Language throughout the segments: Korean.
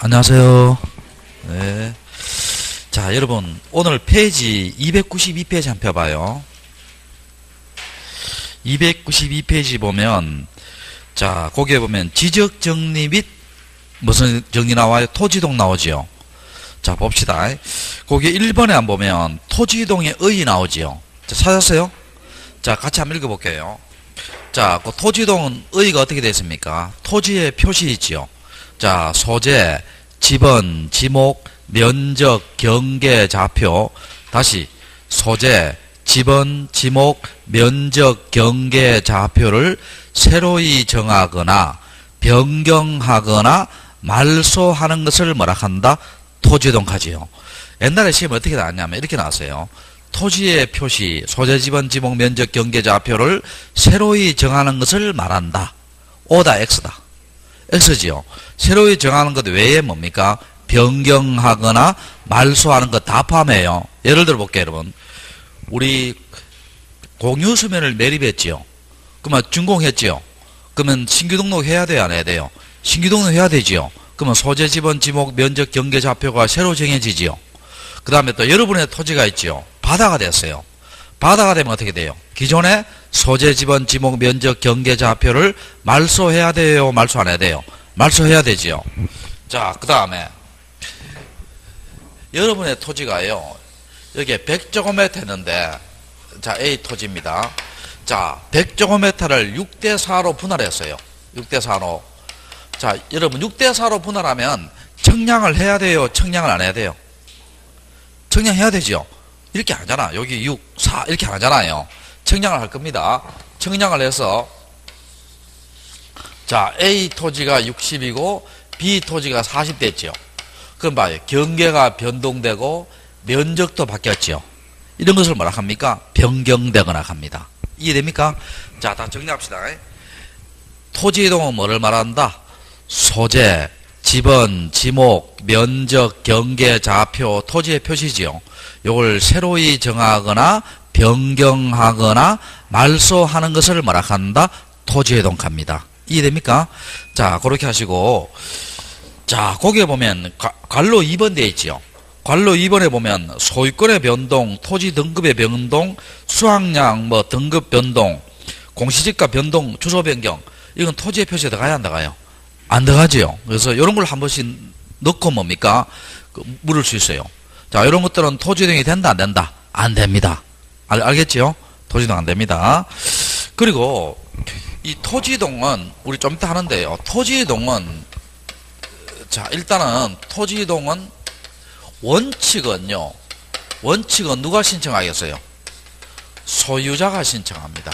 안녕하세요. 네. 자, 여러분, 오늘 페이지 292페이지 한번 펴봐요. 292페이지 보면, 자, 거기에 보면 지적 정리 및 무슨 정리 나와요? 토지이동 나오지요. 자, 봅시다. 거기 1번에 안 보면 토지이동의 의 나오지요. 자, 찾았어요? 자, 같이 한번 읽어볼게요. 자, 그 토지이동은 의가 어떻게 되습니까? 토지의 표시이지요. 자, 소재, 지번, 지목, 면적, 경계, 좌표. 다시 소재, 지번, 지목, 면적, 경계, 좌표를 새로이 정하거나 변경하거나 말소하는 것을 뭐라 한다? 토지이동하지요. 옛날에 시험 어떻게 나왔냐면 이렇게 나왔어요. 토지의 표시, 소재, 지번, 지목, 면적, 경계, 좌표를 새로이 정하는 것을 말한다. O다, X다. X지요. 새로이 정하는 것 외에 뭡니까? 변경하거나 말소하는 것 다 포함해요. 예를 들어 볼게요, 여러분. 우리 공유수면을 매립했지요. 그러면 준공했지요. 그러면 신규 등록해야 돼요, 안 해야 돼요? 신규 등록해야 되지요. 그러면 소재, 지번, 지목, 면적, 경계, 좌표가 새로 정해지지요. 그 다음에 또 여러분의 토지가 있지요. 바다가 됐어요. 바다가 되면 어떻게 돼요? 기존에 소재, 지번, 지목, 면적, 경계, 좌표를 말소해야 돼요? 말소 안 해야 돼요? 말소해야 되지요. 자, 그 다음에 여러분의 토지가요. 여기에 100제곱미터 했는데, 자, A 토지입니다. 자, 100제곱미터를 6대4로 분할했어요. 6대4로. 자, 여러분 6대4로 분할하면 청량을 해야 돼요? 청량을 안 해야 돼요? 청량해야 되죠. 이렇게 안 하잖아. 여기 6, 4 이렇게 안 하잖아요. 청량을 할 겁니다. 청량을 해서 자, A 토지가 60이고 B 토지가 40 됐죠. 그럼 봐요. 경계가 변동되고 면적도 바뀌었죠. 이런 것을 뭐라 합니까? 변경되거나 합니다. 이해됩니까? 자, 다 정리합시다. 토지이동은 뭐를 말한다? 소재, 지번, 지목, 면적, 경계, 좌표, 토지의 표시지요. 요걸 새로이 정하거나 변경하거나 말소하는 것을 뭐라 한다? 토지이동합니다. 이해됩니까? 자, 그렇게 하시고, 자, 거기에 보면 괄로 2번 되어 있지요. 괄로 2번에 보면 소유권의 변동, 토지 등급의 변동, 수확량, 뭐 등급 변동, 공시지가 변동, 주소 변경. 이건 토지의 표시에 들어가야 안 들어가요? 안 들어가지요. 그래서 이런 걸 한 번씩 넣고 뭡니까? 물을 수 있어요. 자, 이런 것들은 토지이동이 된다, 안 된다? 안 됩니다. 알겠지요? 토지이동 안 됩니다. 그리고 이 토지이동은 우리 좀 이따 하는데요. 토지이동은 자, 일단은 토지이동은 원칙은요. 원칙은 누가 신청하겠어요? 소유자가 신청합니다.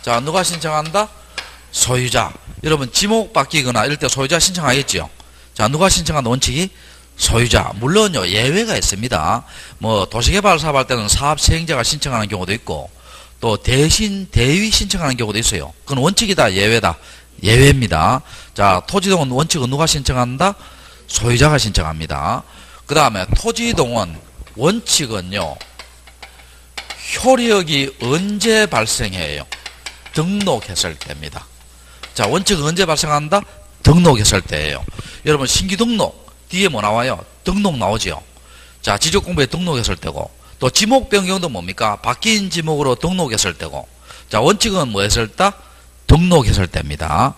자, 누가 신청한다? 소유자. 여러분 지목 바뀌거나 이럴 때 소유자 신청하겠지요. 자, 누가 신청한다? 원칙이 소유자. 물론요 예외가 있습니다. 뭐 도시개발사업 할 때는 사업 시행자가 신청하는 경우도 있고 또 대신 대위 신청하는 경우도 있어요. 그건 원칙이다, 예외다. 예외입니다. 자, 토지이동은 원칙은 누가 신청한다? 소유자가 신청합니다. 그 다음에 토지이동은 원칙은요 효력이 언제 발생해요? 등록했을 때입니다. 자, 원칙은 언제 발생한다? 등록했을 때예요. 여러분 신규 등록 뒤에 뭐 나와요? 등록 나오지요. 자, 지적공부에 등록했을 때고 또 지목 변경도 뭡니까? 바뀐 지목으로 등록했을 때고. 자, 원칙은 뭐 했을 때? 등록했을 때입니다.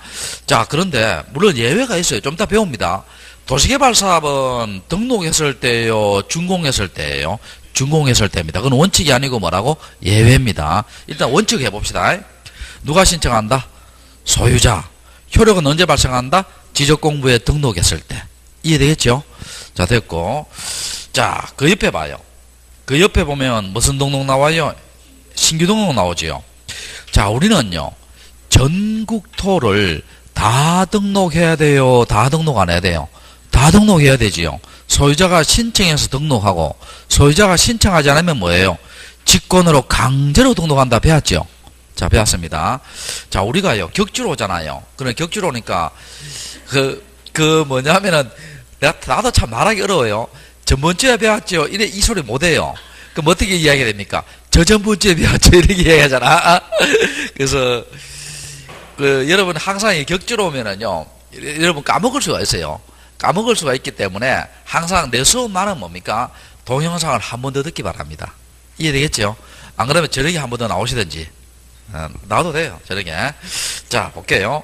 자, 그런데 물론 예외가 있어요. 좀 이따 배웁니다. 도시개발사업은 등록했을 때요, 준공했을 때예요. 준공했을 때입니다. 그건 원칙이 아니고 뭐라고? 예외입니다. 일단 원칙 해봅시다. 누가 신청한다? 소유자. 효력은 언제 발생한다? 지적공부에 등록했을 때. 이해되겠죠? 자, 됐고. 자, 그 옆에 봐요. 그 옆에 보면 무슨 등록 나와요? 신규 등록 나오지요. 자, 우리는요 전국토를 다 등록해야 돼요? 다 등록 안 해야 돼요? 다 등록해야 되지요. 소유자가 신청해서 등록하고 소유자가 신청하지 않으면 뭐예요? 직권으로 강제로 등록한다. 배웠죠? 자, 배웠습니다. 자, 우리가요 격주로 오잖아요. 그럼 격주로 오니까 뭐냐면은 나도 참 말하기 어려워요. 전번주에 배웠죠? 이 소리 못해요. 그럼 어떻게 이야기가 됩니까? 저전번주에 배웠죠? 이렇게 이야기하잖아. 그래서 여러분 항상 격주로 오면은요 여러분 까먹을 수가 있어요. 까먹을 수가 있기 때문에 항상 내 수업만은 뭡니까? 동영상을 한 번 더 듣기 바랍니다. 이해되겠죠? 안 그러면 저녁에 한 번 더 나오시든지 나와도 돼요. 저녁에. 자, 볼게요.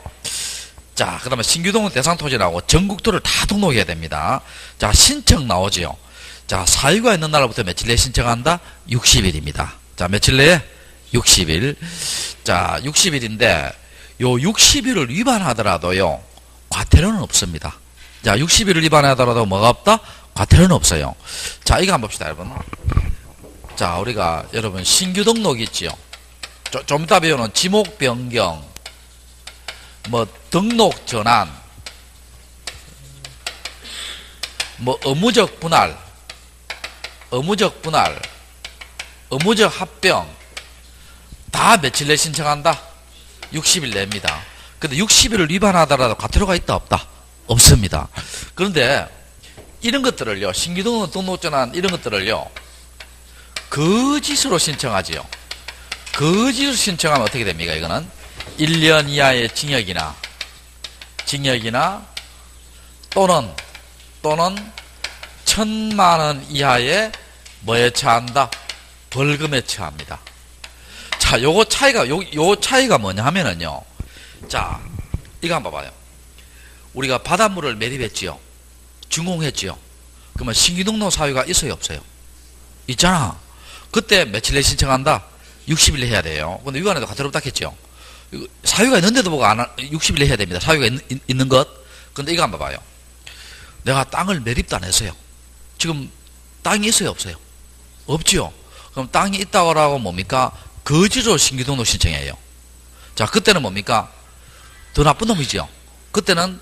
자, 그러면 신규 등록 대상 토지 나오고 전국토를 다 등록해야 됩니다. 자, 신청 나오지요. 자, 사유가 있는 날부터 며칠 내에 신청한다? 60일입니다. 자, 며칠 내에? 60일. 자, 60일인데 요 60일을 위반하더라도요, 과태료는 없습니다. 자, 60일을 위반하더라도 뭐가 없다? 과태료는 없어요. 자, 이거 한번 봅시다, 여러분. 자, 우리가 여러분 신규 등록 있지요. 좀 이따 배우는 지목 변경, 뭐 등록 전환, 뭐 의무적 분할, 의무적 합병 다 며칠 내에 신청한다? 60일 내입니다. 근데 60일을 위반하더라도 과태료가 있다 없다? 없습니다. 그런데 이런 것들을요, 신규 등록 전환 이런 것들을요, 거짓으로 신청하지요. 거짓으로 신청하면 어떻게 됩니까? 이거는 1년 이하의 징역이나 또는 1,000만 원 이하의 뭐에 처한다? 벌금에 처합니다. 자, 요 차이가 뭐냐 하면은요. 자, 이거 한번 봐봐요. 우리가 바닷물을 매립했지요. 준공했지요. 그러면 신규 등록 사유가 있어요, 없어요? 있잖아. 그때 며칠 내에 신청한다? 60일 해야 돼요. 근데 위반해도 과태료 없다 했죠. 사유가 있는데도 뭐가 60일 해야 됩니다. 사유가 있는 것. 근데 이거 한번 봐봐요. 내가 땅을 매립도 안 했어요. 지금 땅이 있어요, 없어요? 없지요. 그럼 땅이 있다고 하고 뭡니까? 거지로 신규 등록 신청해요. 자, 그때는 뭡니까? 더 나쁜 놈이죠. 그때는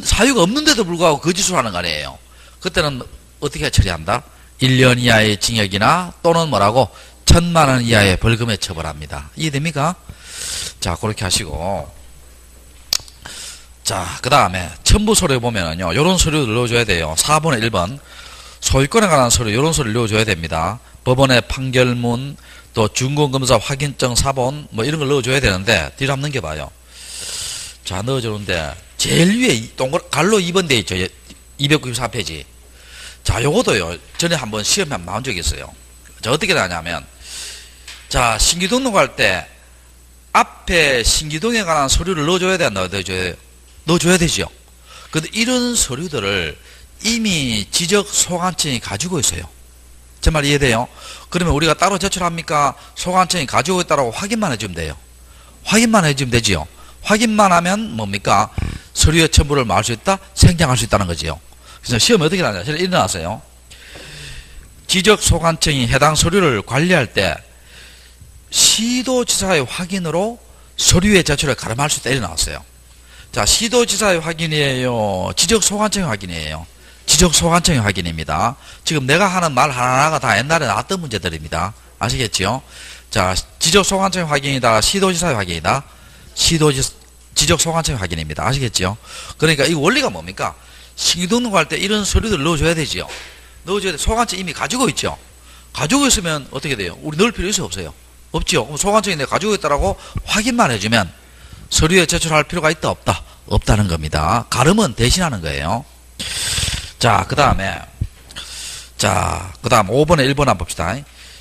사유가 없는데도 불구하고 거짓으로 하는 거 아니에요. 그때는 어떻게 처리한다? 1년 이하의 징역이나 또는 뭐라고? 1,000만 원 이하의 벌금에 처벌합니다. 이해됩니까? 자, 그렇게 하시고. 자, 그 다음에 첨부 서류 보면은요, 요런 서류를 넣어줘야 돼요. 4번에 1번. 소유권에 관한 서류, 요런 서류를 넣어줘야 됩니다. 법원의 판결문, 또 준공검사 확인증 사본, 뭐 이런 걸 넣어줘야 되는데, 뒤로 한번 넘겨봐요. 자, 넣어주는데, 제일 위에 갈로 2번 돼 있죠. 294페이지. 자, 요것도요, 전에 한번 시험에 한번 나온 적이 있어요. 자, 어떻게 나냐면, 자, 신규 등록할 때, 앞에 신규 등록에 관한 서류를 넣어줘야 되나, 넣어줘야 되죠. 근데 이런 서류들을 이미 지적 소관청이 가지고 있어요. 제 말 이해돼요? 그러면 우리가 따로 제출합니까? 소관청이 가지고 있다고 확인만 해주면 돼요. 확인만 해주면 되지요. 확인만 하면 뭡니까? 서류의 첨부를 뭐 할 수 있다? 생략할 수 있다는 거지요. 그래서 시험이 어떻게 나냐? 저는 일어났어요. 지적 소관청이 해당 서류를 관리할 때 시도지사의 확인으로 서류의 제출을 가름할 수 있다. 일어났어요. 자, 시도지사의 확인이에요? 지적소관청의 확인이에요? 지적소관청의 확인입니다. 지금 내가 하는 말 하나하나가 다 옛날에 나왔던 문제들입니다. 아시겠지요? 자, 지적소관청의 확인이다, 시도지사의 확인이다, 지적소관청의 확인입니다. 아시겠지요? 그러니까 이 원리가 뭡니까? 신규 등록할 때 이런 서류들 넣어줘야 되지요. 넣어줘야 돼. 소관청 이미 가지고 있죠. 가지고 있으면 어떻게 돼요? 우리 넣을 필요 있어요, 없어요? 없죠. 그럼 소관청이 내가 가지고 있다라고 확인만 해주면 서류에 제출할 필요가 있다, 없다? 없다는 겁니다. 가름은 대신하는 거예요. 자, 그 다음에, 자, 그 다음 5번에 1번 한번 봅시다.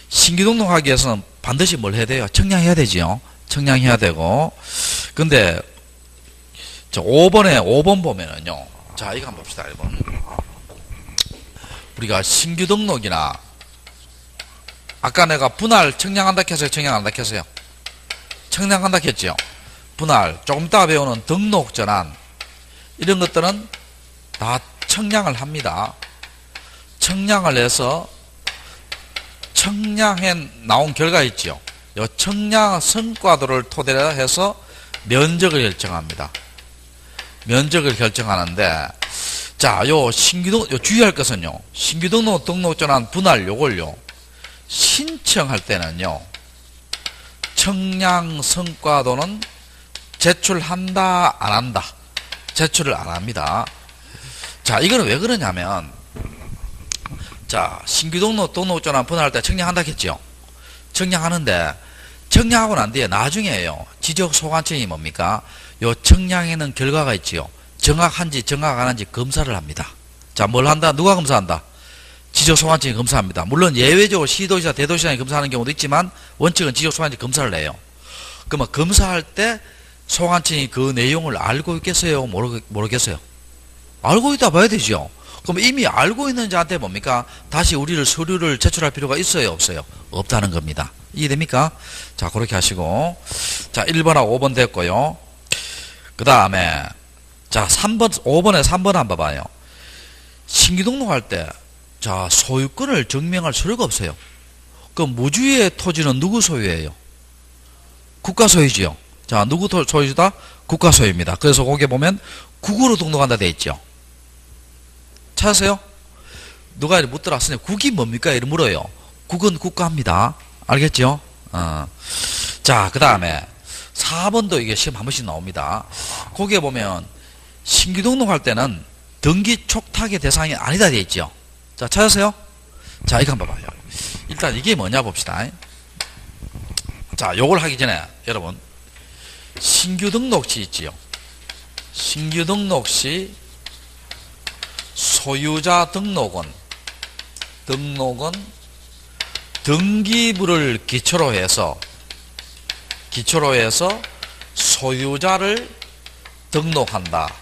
신규 등록하기 위해서는 반드시 뭘 해야 돼요? 청량해야 되지요. 청량해야 되고. 근데, 자, 5번 보면은요. 자, 이거 한번 봅시다, 1번. 우리가 신규 등록이나, 아까 내가 분할 청량한다 했어요? 청량한다 했어요? 청량한다 했죠? 분할, 조금 이따 배우는 등록 전환, 이런 것들은 다 청량을 합니다. 청량을 해서 청량해 나온 결과 있죠. 이 청량 성과도를 토대로 해서 면적을 결정합니다. 면적을 결정하는데, 자, 요 주의할 것은요, 신규 등록 전환 분할 요걸요, 신청할 때는요, 청량 성과도는 제출한다, 안 한다? 제출을 안 합니다. 자, 이거는 왜 그러냐면, 자, 신규 등록 전환 분할할 때 청량한다 했죠? 청량하는데, 청량하고 난 뒤에 나중에요. 지적 소관청이 뭡니까? 요 청량에는 결과가 있지요. 정확한지 정확 안 한지 검사를 합니다. 자, 뭘 한다? 누가 검사한다? 지적소관청이 검사합니다. 물론 예외적으로 시도지사, 대도시장이 검사하는 경우도 있지만 원칙은 지적소관청이 검사를 해요. 그러면 검사할 때 소관청이 그 내용을 알고 있겠어요? 모르겠어요? 알고 있다 봐야 되죠. 그럼 이미 알고 있는 자한테 뭡니까? 다시 우리를 서류를 제출할 필요가 있어요? 없어요? 없다는 겁니다. 이해됩니까? 자, 그렇게 하시고. 자, 1번하고 5번 됐고요. 그 다음에, 자, 5번에 3번 한번 봐봐요. 신규 등록할 때, 자, 소유권을 증명할 서류가 없어요. 그럼 무주의 토지는 누구 소유예요? 국가 소유지요. 자, 누구 소유다? 국가 소유입니다. 그래서 거기에 보면 국으로 등록한다 돼 있죠. 찾으세요? 누가 이렇게 묻더라. 선생님, 국이 뭡니까? 이렇게 물어요. 국은 국가입니다. 알겠죠? 자, 그 다음에 4번도 이게 시험 한 번씩 나옵니다. 거기에 보면 신규 등록할 때는 등기 촉탁의 대상이 아니다 돼 있죠. 자, 찾으세요? 자, 이거 한번 봐봐요. 일단 이게 뭐냐 봅시다. 자, 요걸 하기 전에 여러분 신규 등록 시 있지요. 신규 등록 시 소유자 등록은 등기부를 기초로 해서 소유자를 등록한다.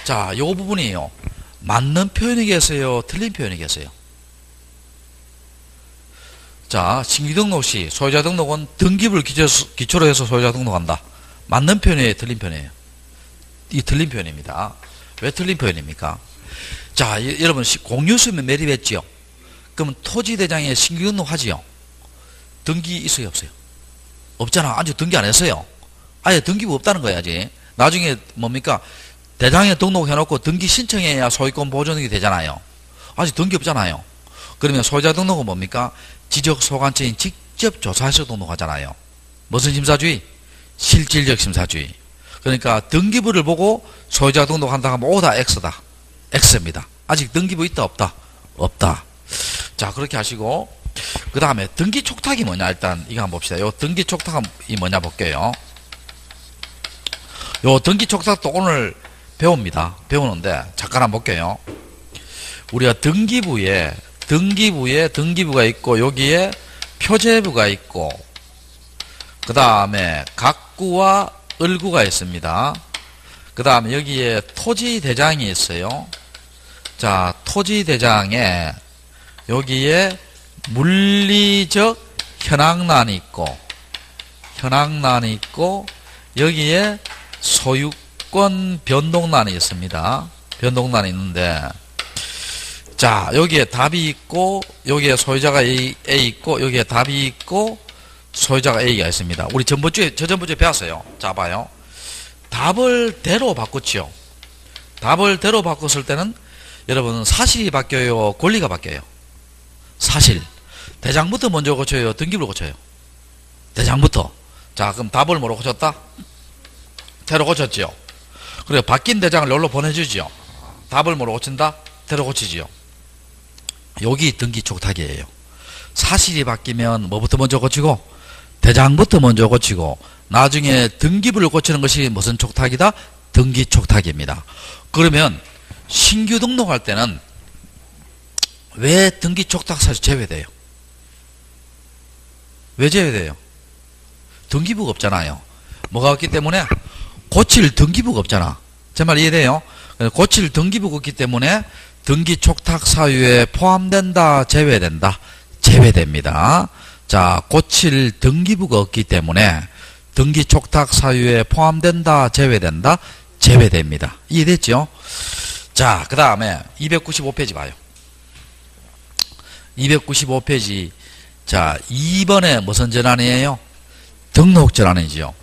자, 요 부분이요. 맞는 표현이 계세요? 틀린 표현이 계세요? 자, 신규 등록 시 소유자 등록은 등기부를 기초로 해서 소유자 등록한다. 맞는 표현이에요? 틀린 표현이에요? 이 틀린 표현입니다. 왜 틀린 표현입니까? 자, 여러분 공유수면 매립했지요? 그러면 토지대장에 신규 등록하지요? 등기 있어요? 없어요? 없잖아. 아직 등기 안 했어요. 아예 등기부 없다는 거야지. 나중에 뭡니까? 대장에 등록해놓고 등기 신청해야 소유권 보존이 되잖아요. 아직 등기 없잖아요. 그러면 소유자 등록은 뭡니까? 지적소관청이 직접 조사해서 등록하잖아요. 무슨 심사주의? 실질적 심사주의. 그러니까 등기부를 보고 소유자 등록한다 하면 오다 X다. X입니다. 아직 등기부 있다 없다? 없다. 자, 그렇게 하시고 그 다음에 등기 촉탁이 뭐냐 일단 이거 한번 봅시다. 요 등기 촉탁이 뭐냐 볼게요. 요 등기 촉탁도 오늘 배웁니다. 배우는데 잠깐 한번 볼게요. 우리가 등기부에 등기부가 있고 여기에 표제부가 있고 그 다음에 각구와 을구가 있습니다. 그 다음에 여기에 토지대장이 있어요. 자, 토지대장에 여기에 물리적 현황란이 있고 여기에 소유권 변동란이 있습니다. 변동란이 있는데 자, 여기에 답이 있고 여기에 소유자가 A 있고 여기에 답이 있고 소유자가 A가 있습니다. 우리 저전부주에 배웠어요. 자, 봐요. 답을 대로 바꿨지요. 답을 대로 바꿨을 때는 여러분 사실이 바뀌어요? 권리가 바뀌어요? 사실. 대장부터 먼저 고쳐요? 등기부를 고쳐요? 대장부터. 자, 그럼 답을 뭐로 고쳤다? 대로 고쳤지요. 그래, 바뀐 대장을 여기로 보내주지요. 답을 뭐로 고친다? 대로 고치지요. 여기 등기 촉탁이에요. 사실이 바뀌면 뭐부터 먼저 고치고? 대장부터 먼저 고치고 나중에 등기부를 고치는 것이 무슨 촉탁이다? 등기 촉탁입니다. 그러면 신규 등록할 때는 왜 등기 촉탁사유 제외돼요? 왜 제외돼요? 등기부가 없잖아요. 뭐가 없기 때문에? 고칠 등기부가 없잖아. 제 말 이해돼요? 고칠 등기부가 없기 때문에 등기 촉탁 사유에 포함된다, 제외된다? 제외됩니다. 자, 고칠 등기부가 없기 때문에 등기 촉탁 사유에 포함된다, 제외된다? 제외됩니다. 이해됐죠? 자, 그 다음에 295페이지 봐요. 295페이지. 자, 2번에 무슨 전환이에요? 등록 전환이지요.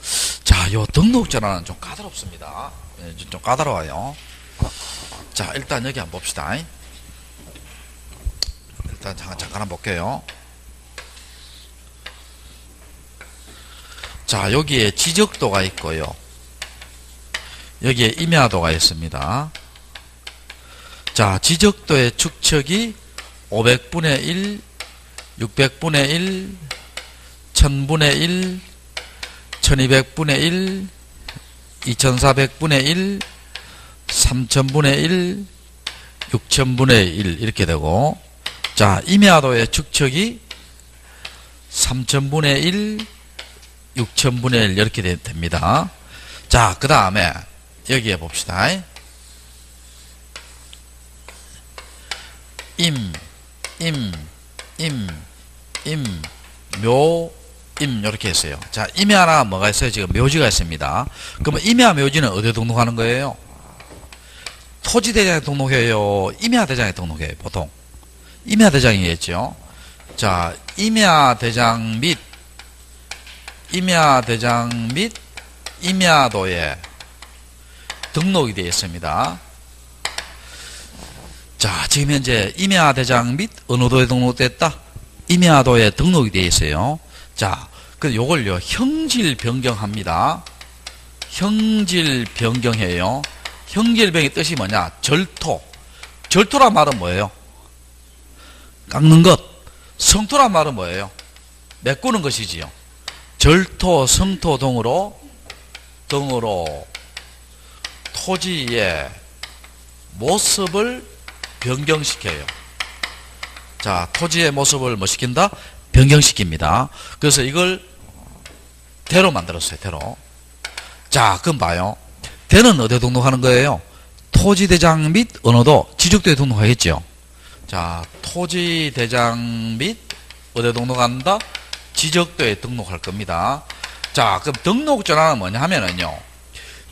자, 요 등록 전환은 좀 까다롭습니다. 좀 까다로워요. 자, 일단 여기 한번 봅시다. 일단 잠깐 한번 볼게요. 자, 여기에 지적도가 있고요. 여기에 임야도가 있습니다. 자, 지적도의 축척이 500분의 1, 600분의 1, 1000분의 1, 1200분의 1, 2400분의 1, 3000분의 1, 6000분의 1 이렇게 되고, 자, 임야도의 축척이 3000분의 1, 6000분의 1 이렇게 됩니다. 자, 그 다음에 여기에 봅시다. 묘, 이렇게 했어요. 자, 임야나 뭐가 있어요? 지금 묘지가 있습니다. 그러면 임야 묘지는 어디에 등록하는 거예요? 토지대장에 등록해요? 임야대장에 등록해요? 보통 임야대장이겠죠. 자, 임야대장 및 임야도에 등록이 되어 있습니다. 자, 지금 현재 임야대장 및 어느 도에 등록됐다? 임야도에 등록이 되어 있어요. 자, 그 요걸요, 형질 변경합니다. 형질 변경해요. 형질 변경의 뜻이 뭐냐? 절토. 절토란 말은 뭐예요? 깎는 것. 성토란 말은 뭐예요? 메꾸는 것이지요. 절토, 성토 등으로 토지의 모습을 변경시켜요. 자, 토지의 모습을 뭐 시킨다? 변경시킵니다. 그래서 이걸 대로 만들었어요. 대로. 자, 그럼 봐요. 대는 어디에 등록하는 거예요? 토지대장 및 언어도 지적도에 등록하겠죠. 자, 토지대장 및 어디에 등록한다? 지적도에 등록할 겁니다. 자, 그럼 등록 전환은 뭐냐 하면은요,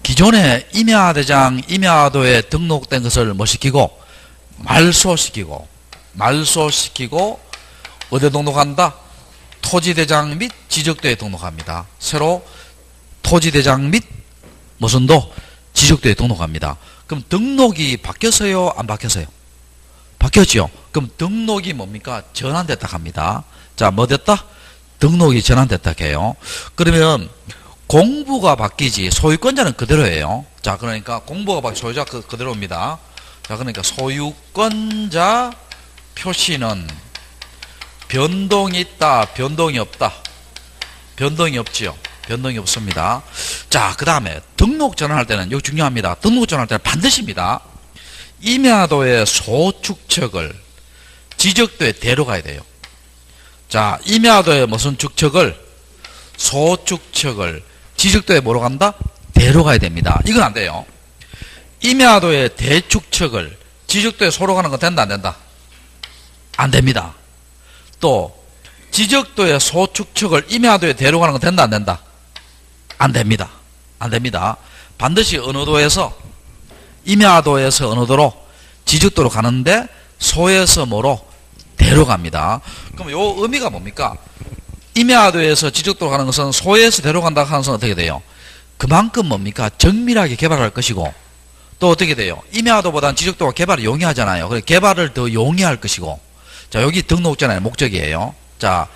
기존에 임야대장, 임야도에 등록된 것을 뭐 시키고? 말소시키고 어디에 등록한다? 토지대장 및 지적도에 등록합니다. 새로 토지대장 및 무슨 도? 지적도에 등록합니다. 그럼 등록이 바뀌었어요? 안 바뀌었어요? 바뀌었죠? 그럼 등록이 뭡니까? 전환됐다 합니다. 자, 뭐 됐다? 등록이 전환됐다 해요. 그러면 공부가 바뀌지 소유권자는 그대로예요. 자, 그러니까 공부가 바뀌 소유자 그대로입니다. 자, 그러니까 소유권자 표시는 변동이 있다, 변동이 없다. 변동이 없지요. 변동이 없습니다. 자, 그 다음에 등록 전환할 때는 이거 중요합니다. 등록 전환할 때는 반드시입니다. 임야도의 소축척을 지적도에 데려가야 돼요. 자, 임야도의 무슨 축척을? 소축척을 지적도에 뭐로 간다? 데려가야 됩니다. 이건 안 돼요. 임야도의 대축척을 지적도에 소로 가는 건 된다, 안 된다? 안 됩니다. 또 지적도의 소축척을 임야도에 데려가는 건 된다, 안 된다? 안 됩니다. 안 됩니다. 반드시 어느 도에서 임야도에서 어느 도로? 지적도로 가는데 소에서 뭐로? 데려갑니다. 그럼 요 의미가 뭡니까? 임야도에서 지적도로 가는 것은 소에서 데려간다 하는 것은 어떻게 돼요? 그만큼 뭡니까? 정밀하게 개발할 것이고, 또 어떻게 돼요? 임야도보다는 지적도가 개발을 용이하잖아요. 그래서 개발을 더 용이할 것이고, 자, 여기 등록전환의 목적이에요. 자,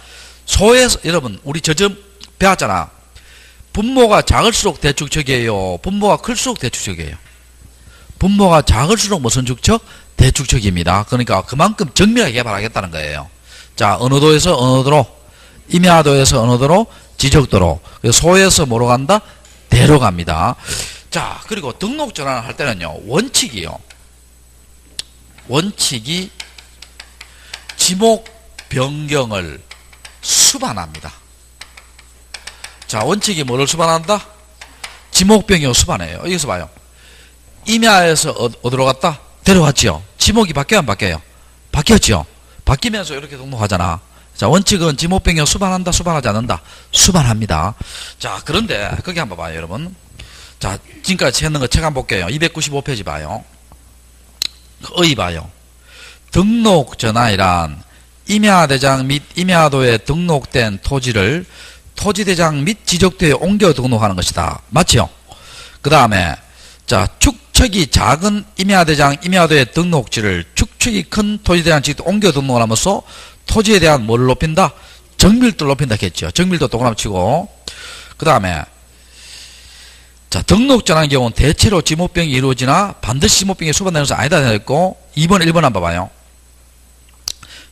소에서, 여러분, 우리 저점 배웠잖아. 분모가 작을수록 대축척이에요. 분모가 클수록 대축척이에요. 분모가 작을수록 무슨 축척? 대축척입니다. 그러니까 그만큼 정밀하게 개발하겠다는 거예요. 자, 어느 도에서 어느 도로? 임야도에서 어느 도로? 지적도로. 소에서 뭐로 간다? 대로 갑니다. 자, 그리고 등록 전환을 할 때는요, 원칙이요. 원칙이 지목 변경을 수반합니다. 자, 원칙이 뭐를 수반한다? 지목 변경을 수반해요. 여기서 봐요. 임야에서 어디로 갔다? 데려갔지요. 지목이 바뀌어요, 안 바뀌어요? 바뀌었지요. 바뀌면서 이렇게 등록하잖아. 자, 원칙은 지목 변경 수반한다, 수반하지 않는다? 수반합니다. 자, 그런데 거기 한번 봐요, 여러분. 자, 지금까지 했는 거 책 한번 볼게요. 295페이지 봐요. 의 봐요. 등록 전환이란 임야대장 및 임야도에 등록된 토지를 토지대장 및 지적도에 옮겨 등록하는 것이다. 맞죠? 그 다음에 자, 축척이 작은 임야대장, 임야도의 등록지를 축척이 큰 토지대장, 지적도 옮겨 등록을 하면서 토지에 대한 뭐를 높인다? 정밀도를 높인다 했죠. 정밀도 동그라미 치고. 그 다음에 자, 등록 전환의 경우는 대체로 지목병이 이루어지나 반드시 지목병이 수반되는 것은 아니다 했고, 2번, 1번 한번 봐요.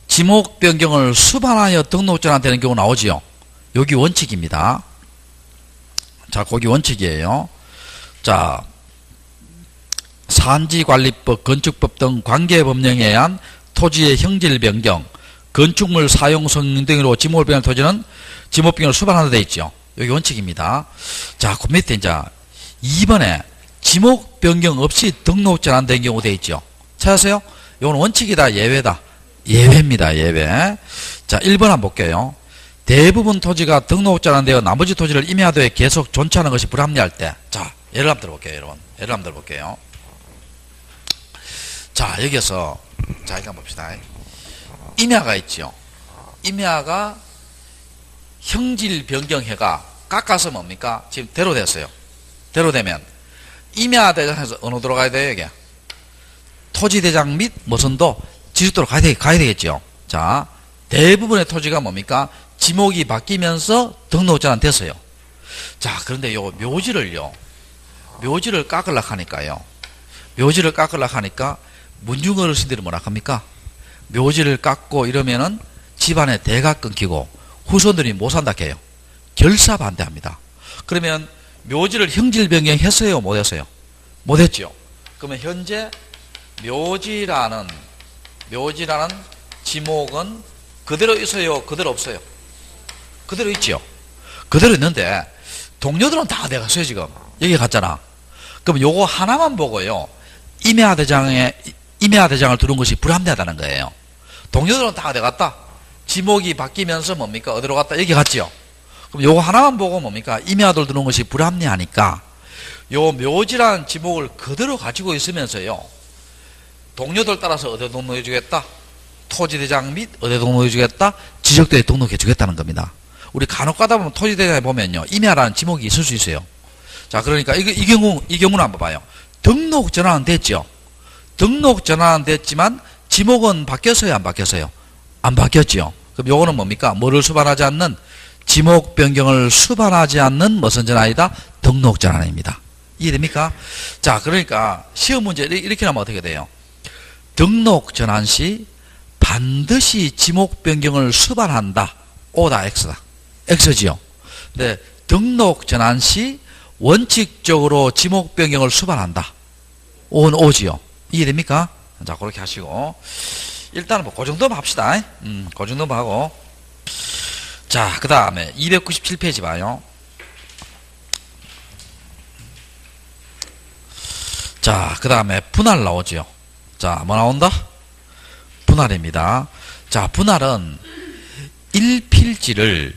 지목 변경을 수반하여 등록 전환되는 경우 나오지요. 여기 원칙입니다. 자, 거기 원칙이에요. 자, 산지관리법, 건축법 등 관계법령에 의한 토지의 형질 변경, 건축물 사용 성능 등으로 지목을 변경한 토지는 지목변경을 수반한다 되어 있죠. 여기 원칙입니다. 자, 그 밑에 이제 2번에 지목 변경 없이 등록 전환된 경우 되어 있죠. 찾으세요? 이건 원칙이다, 예외다. 예외입니다, 예외. 자, 1번 한번 볼게요. 대부분 토지가 등록 전환되어 나머지 토지를 임야도에 계속 존치하는 것이 불합리할 때. 자, 예를 한번 들어볼게요, 여러분. 예를 한번 들어볼게요. 자, 여기서, 자, 이거 한번 봅시다. 임야가 있죠. 임야가 형질 변경해가 깎아서 뭡니까? 지금 대로 됐어요. 대로 되면, 임야대장에서 어느 도로 가야 돼요, 여기? 토지대장 및 무선도 지속도로 가야 되겠죠. 자, 대부분의 토지가 뭡니까? 지목이 바뀌면서 등록 전환 됐어요. 자, 그런데 요 묘지를 깎으려고 하니까요. 묘지를 깎으려고 하니까 문중 어르신들이 뭐라 합니까? 묘지를 깎고 이러면은 집안에 대가 끊기고 후손들이 못 산다 해요. 결사 반대합니다. 그러면 묘지를 형질 변경했어요, 못 했어요? 못 했죠. 그러면 현재 묘지라는 지목은 그대로 있어요, 그대로 없어요? 그대로 있죠. 그대로 있는데 동료들은 다 내가 써요, 지금. 여기 갔잖아. 그럼 요거 하나만 보고요, 임야대장을 두는 것이 불합리하다는 거예요. 동료들은 다 어디 갔다? 지목이 바뀌면서 뭡니까? 어디로 갔다? 여기 갔지요. 그럼 요거 하나만 보고 뭡니까? 임야도를 두는 것이 불합리하니까 요 묘지라는 지목을 그대로 가지고 있으면서요, 동료들 따라서 어디 등록해 주겠다? 토지대장 및 어디 등록해 주겠다? 지적도에 등록해 주겠다는 겁니다. 우리 간혹 가다 보면 토지대장에 보면요, 임야라는 지목이 있을 수 있어요. 자, 그러니까 이 경우는 한번 봐요. 등록 전환은 됐죠. 등록 전환은 됐지만 지목은 바뀌었어요, 안 바뀌었어요? 안 바뀌었죠. 그럼 요거는 뭡니까? 뭐를 수반하지 않는? 지목 변경을 수반하지 않는 무슨 전환이다? 등록 전환입니다. 이해됩니까? 자, 그러니까 시험 문제 이렇게 나면 어떻게 돼요? 등록 전환 시 반드시 지목 변경을 수반한다. O다, X다. X지요. 근데 등록 전환 시 원칙적으로 지목 변경을 수반한다. O는 O지요. 이해됩니까? 자, 그렇게 하시고. 일단은 뭐, 그 정도만 합시다. 그 정도만 하고. 자, 그 다음에 297페이지 봐요. 자, 그 다음에 분할 나오죠. 자, 뭐 나온다? 분할입니다. 자, 분할은 1필지를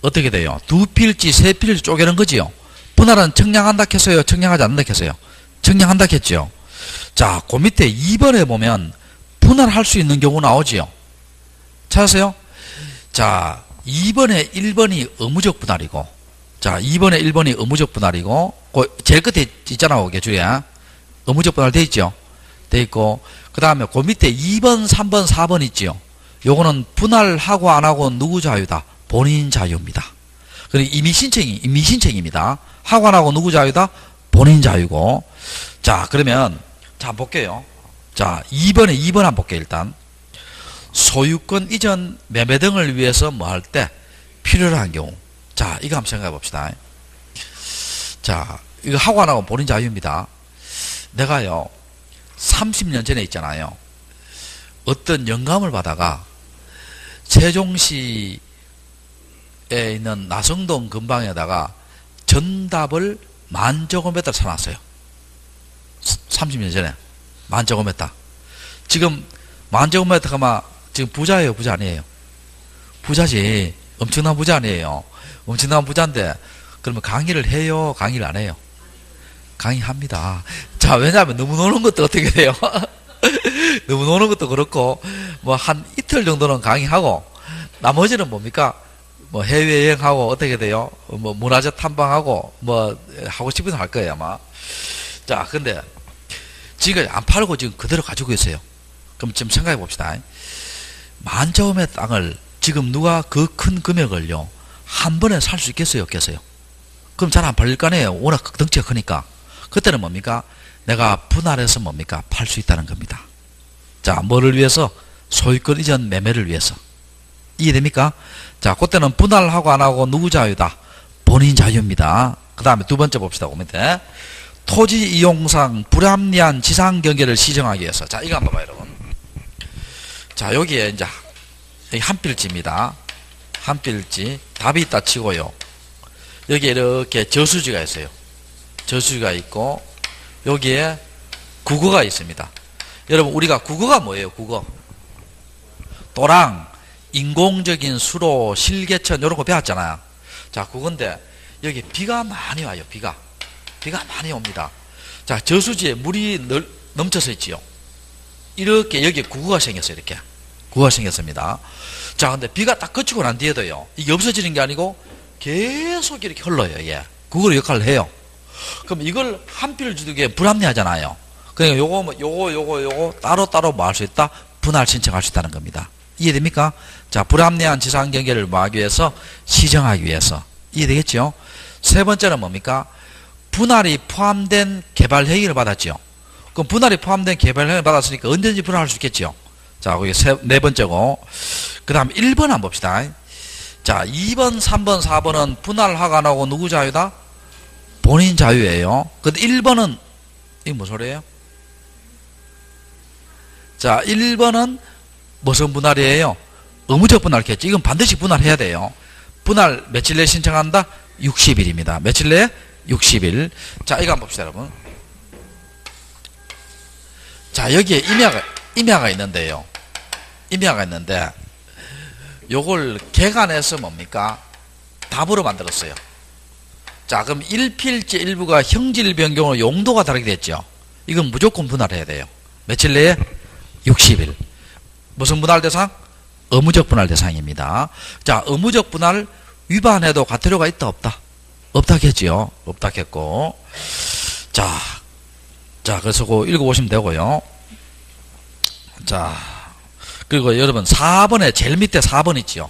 어떻게 돼요? 2필지, 3필지 쪼개는 거지요. 분할은 청량한다 했어요? 청량하지 않는다 했어요? 청량한다 했죠. 자, 그 밑에 2번에 보면 분할할 수 있는 경우 나오지요. 찾으세요? 자, 2번에 1번이 의무적 분할이고, 자, 2번에 1번이 의무적 분할이고, 그 제일 끝에 있잖아, 거기 줄에. 의무적 분할 돼 있죠? 돼 있고, 그 다음에 그 밑에 2번, 3번, 4번 있지요? 요거는 분할하고 안 하고 누구 자유다? 본인 자유입니다. 그리고 이미 신청입니다. 하고 안 하고 누구 자유다? 본인 자유고. 자, 그러면, 자, 볼게요. 자, 2번 한번 볼게요, 일단. 소유권 이전 매매 등을 위해서 뭐 할 때 필요한 경우. 자, 이거 한번 생각해 봅시다. 자, 이거 하고 안 하고 본인 자유입니다. 내가요, 30년 전에 있잖아요. 어떤 영감을 받아가 세종시에 있는 나성동 근방에다가 전답을 10,000제곱미터 사놨어요. 30년 전에 10,000제곱미터. 지금 10,000제곱미터가 막 지금 부자예요, 부자 아니에요? 부자지. 엄청난 부자 아니에요? 엄청난 부자인데 그러면 강의를 해요, 강의를 안 해요? 강의합니다. 자, 왜냐하면 너무 노는 것도 어떻게 돼요? 너무 노는 것도 그렇고, 뭐, 한 이틀 정도는 강의하고, 나머지는 뭡니까? 뭐, 해외여행하고, 어떻게 돼요? 뭐, 문화재 탐방하고, 뭐, 하고 싶은 할 거예요, 아마. 자, 근데, 지금 안 팔고 지금 그대로 가지고 있어요. 그럼 좀 생각해 봅시다. 10,000제곱미터 땅을 지금 누가 그 큰 금액을요, 한 번에 살 수 있겠어요, 없겠어요? 그럼 잘 안 팔릴 거 아니에요? 워낙 덩치가 크니까. 그때는 뭡니까? 내가 분할해서 뭡니까? 팔 수 있다는 겁니다. 자, 뭐를 위해서? 소유권 이전 매매를 위해서. 이해됩니까? 자, 그때는 분할하고 안 하고 누구 자유다? 본인 자유입니다. 그 다음에 두 번째 봅시다. 그 밑에. 토지 이용상 불합리한 지상 경계를 시정하기 위해서. 자, 이거 한번 봐요, 여러분. 자, 여기에 이제 여기 한 필지입니다. 한 필지. 답이 있다 치고요. 여기에 이렇게 저수지가 있어요. 저수지가 있고, 여기에 국어가 있습니다. 여러분, 우리가 국어가 뭐예요? 국어. 도랑, 인공적인 수로, 실개천, 이런 거 배웠잖아요. 자, 국어인데, 여기 비가 많이 와요, 비가 많이 옵니다. 자, 저수지에 물이 넘쳐서 있지요. 이렇게 여기 구구가 생겼어요. 이렇게 구구가 생겼습니다. 자, 근데 비가 딱 그치고 난 뒤에도요, 이게 없어지는 게 아니고 계속 이렇게 흘러요. 예, 구구의 역할을 해요. 그럼 이걸 한 필 주기에 불합리하잖아요. 그러니까 요거 따로 뭐 할 수 있다? 분할 신청할 수 있다는 겁니다. 이해됩니까? 자, 불합리한 지상 경계를 뭐 하기 위해서? 시정하기 위해서. 이해되겠죠? 세 번째는 뭡니까? 분할이 포함된 개발 행위를 받았죠. 그럼 분할이 포함된 개발 행위를 받았으니까 언제든지 분할할 수 있겠죠. 자, 거기 네 번째고. 그 다음 1번 한번 봅시다. 자, 2번, 3번, 4번은 분할하가 나오고 누구 자유다? 본인 자유예요. 근데 1번은, 이게 무슨 소리예요? 자, 1번은 무슨 분할이에요? 의무적 분할겠지. 이건 반드시 분할해야 돼요. 분할 며칠 내에 신청한다? 60일입니다. 며칠 내에? 60일. 자, 이거 한번 봅시다, 여러분. 자, 여기에 임야가 있는데요. 임야가 있는데, 요걸 개간해서 뭡니까? 답으로 만들었어요. 자, 그럼 1필지 일부가 형질 변경으로 용도가 다르게 됐죠. 이건 무조건 분할해야 돼요. 며칠 내에? 60일. 무슨 분할 대상? 의무적 분할 대상입니다. 자, 의무적 분할 위반해도 과태료가 있다, 없다? 없다겠지요. 없다겠고. 자, 그래서 그거 읽어보시면 되고요. 자, 그리고 여러분 4번에 제일 밑에 4번 있지요.